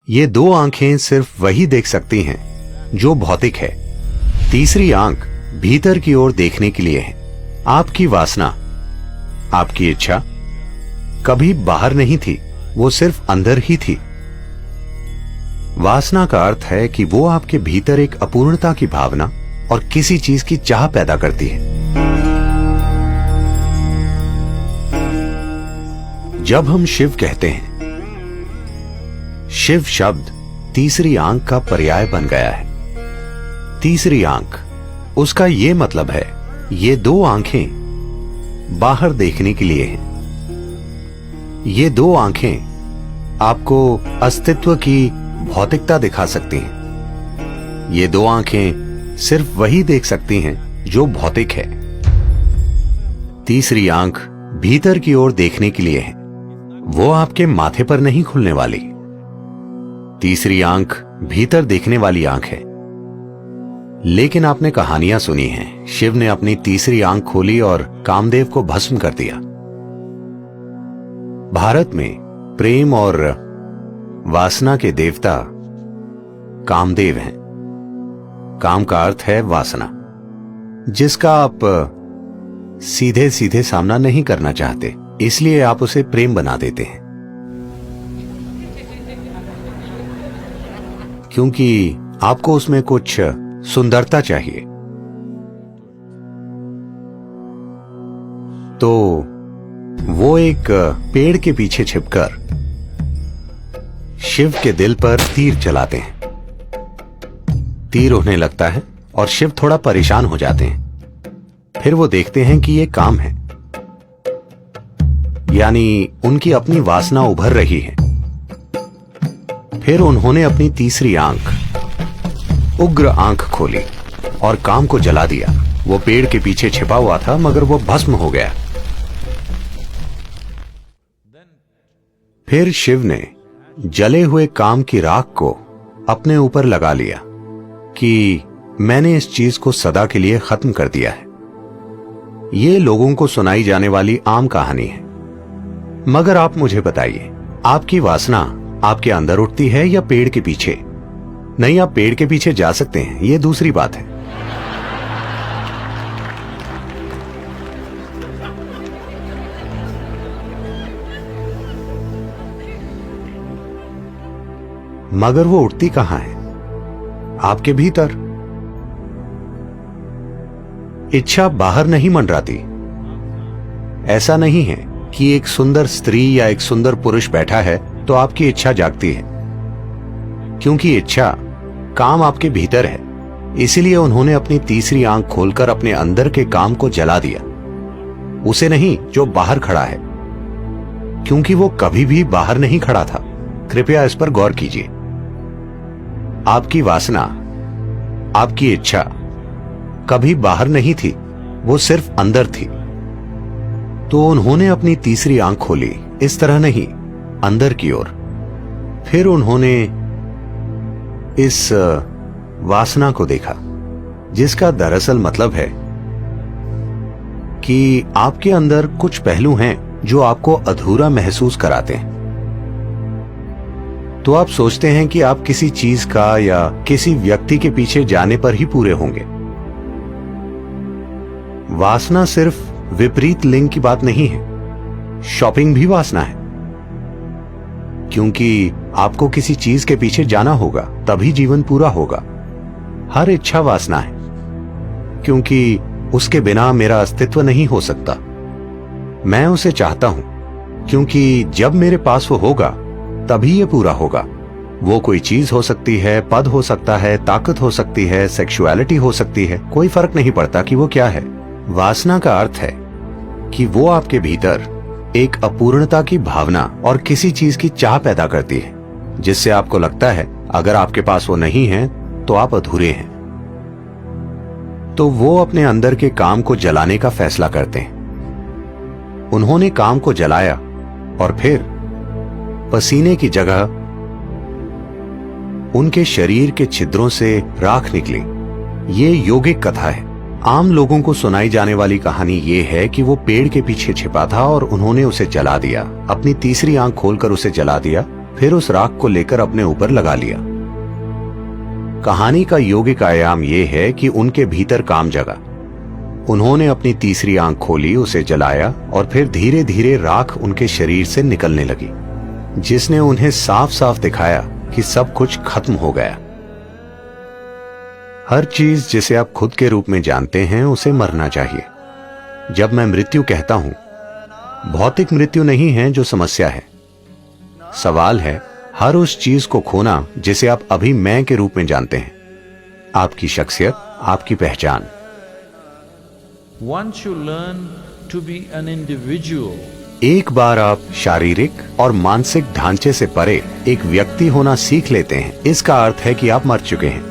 ये दो आंखें सिर्फ वही देख सकती हैं जो भौतिक है। तीसरी आंख भीतर की ओर देखने के लिए है। आपकी वासना, आपकी इच्छा कभी बाहर नहीं थी, वो सिर्फ अंदर ही थी। वासना का अर्थ है कि वो आपके भीतर एक अपूर्णता की भावना और किसी चीज की चाह पैदा करती है। जब हम शिव कहते हैं, शिव शब्द तीसरी आंख का पर्याय बन गया है। तीसरी आंख, उसका यह मतलब है ये दो आंखें बाहर देखने के लिए हैं। ये दो आंखें आपको अस्तित्व की भौतिकता दिखा सकती हैं। ये दो आंखें सिर्फ वही देख सकती हैं जो भौतिक है। तीसरी आंख भीतर की ओर देखने के लिए है, वो आपके माथे पर नहीं खुलने वाली। तीसरी आंख भीतर देखने वाली आंख है। लेकिन आपने कहानियां सुनी हैं, शिव ने अपनी तीसरी आंख खोली और कामदेव को भस्म कर दिया। भारत में प्रेम और वासना के देवता कामदेव हैं। काम का अर्थ है वासना, जिसका आप सीधे सीधे सामना नहीं करना चाहते, इसलिए आप उसे प्रेम बना देते हैं, क्योंकि आपको उसमें कुछ सुंदरता चाहिए। तो वो एक पेड़ के पीछे छिपकर शिव के दिल पर तीर चलाते हैं। तीर उड़ने लगता है और शिव थोड़ा परेशान हो जाते हैं। फिर वो देखते हैं कि ये काम है, यानी उनकी अपनी वासना उभर रही है। फिर उन्होंने अपनी तीसरी आंख, उग्र आंख खोली और काम को जला दिया। वो पेड़ के पीछे छिपा हुआ था, मगर वो भस्म हो गया। फिर शिव ने जले हुए काम की राख को अपने ऊपर लगा लिया कि मैंने इस चीज को सदा के लिए खत्म कर दिया है। ये लोगों को सुनाई जाने वाली आम कहानी है, मगर आप मुझे बताइए, आपकी वासना आपके अंदर उठती है या पेड़ के पीछे? नहीं, आप पेड़ के पीछे जा सकते हैं, यह दूसरी बात है। मगर वो उठती कहां है? आपके भीतर। इच्छा बाहर नहीं मंडराती। ऐसा नहीं है कि एक सुंदर स्त्री या एक सुंदर पुरुष बैठा है तो आपकी इच्छा जागती है, क्योंकि इच्छा काम आपके भीतर है। इसीलिए उन्होंने अपनी तीसरी आंख खोलकर अपने अंदर के काम को जला दिया, उसे नहीं जो बाहर खड़ा है, क्योंकि वो कभी भी बाहर नहीं खड़ा था। कृपया इस पर गौर कीजिए। आपकी वासना, आपकी इच्छा कभी बाहर नहीं थी, वो सिर्फ अंदर थी। तो उन्होंने अपनी तीसरी आंख खोली, इस तरह नहीं, अंदर की ओर। फिर उन्होंने इस वासना को देखा, जिसका दरअसल मतलब है कि आपके अंदर कुछ पहलू हैं जो आपको अधूरा महसूस कराते हैं। तो आप सोचते हैं कि आप किसी चीज का या किसी व्यक्ति के पीछे जाने पर ही पूरे होंगे। वासना सिर्फ विपरीत लिंग की बात नहीं है, शॉपिंग भी वासना है, क्योंकि आपको किसी चीज के पीछे जाना होगा, तभी जीवन पूरा होगा। हर इच्छा वासना है, क्योंकि उसके बिना मेरा अस्तित्व नहीं हो सकता। मैं उसे चाहता हूं, क्योंकि जब मेरे पास वो होगा तभी ये पूरा होगा। वो कोई चीज हो सकती है, पद हो सकता है, ताकत हो सकती है, सेक्सुअलिटी हो सकती है, कोई फर्क नहीं पड़ता कि वो क्या है। वासना का अर्थ है कि वो आपके भीतर एक अपूर्णता की भावना और किसी चीज की चाह पैदा करती है, जिससे आपको लगता है अगर आपके पास वो नहीं है तो आप अधूरे हैं। तो वो अपने अंदर के काम को जलाने का फैसला करते हैं। उन्होंने काम को जलाया और फिर पसीने की जगह उनके शरीर के छिद्रों से राख निकली। ये यौगिक कथा है। आम लोगों को सुनाई जाने वाली कहानी ये है कि वो पेड़ के पीछे छिपा था और उन्होंने उसे जला दिया, अपनी तीसरी आंख खोलकर उसे जला दिया फिर उस राख को लेकर अपने ऊपर लगा लिया। कहानी का यौगिक आयाम यह है कि उनके भीतर काम जगा। उन्होंने अपनी तीसरी आंख खोली, उसे जलाया और फिर धीरे धीरे राख उनके शरीर से निकलने लगी, जिसने उन्हें साफ साफ दिखाया कि सब कुछ खत्म हो गया। हर चीज जिसे आप खुद के रूप में जानते हैं उसे मरना चाहिए। जब मैं मृत्यु कहता हूं, भौतिक मृत्यु नहीं है जो समस्या है। सवाल है हर उस चीज को खोना जिसे आप अभी मैं के रूप में जानते हैं, आपकी शख्सियत, आपकी पहचान। Once you learn to be an individual, एक बार आप शारीरिक और मानसिक ढांचे से परे एक व्यक्ति होना सीख लेते हैं, इसका अर्थ है कि आप मर चुके हैं।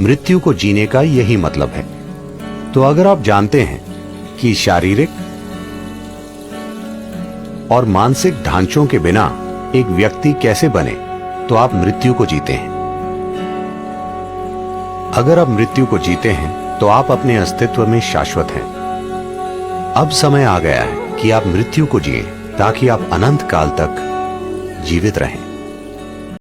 मृत्यु को जीने का यही मतलब है। तो अगर आप जानते हैं कि शारीरिक और मानसिक ढांचों के बिना एक व्यक्ति कैसे बने, तो आप मृत्यु को जीते हैं। अगर आप मृत्यु को जीते हैं तो आप अपने अस्तित्व में शाश्वत हैं। अब समय आ गया है कि आप मृत्यु को जिएं ताकि आप अनंत काल तक जीवित रहें।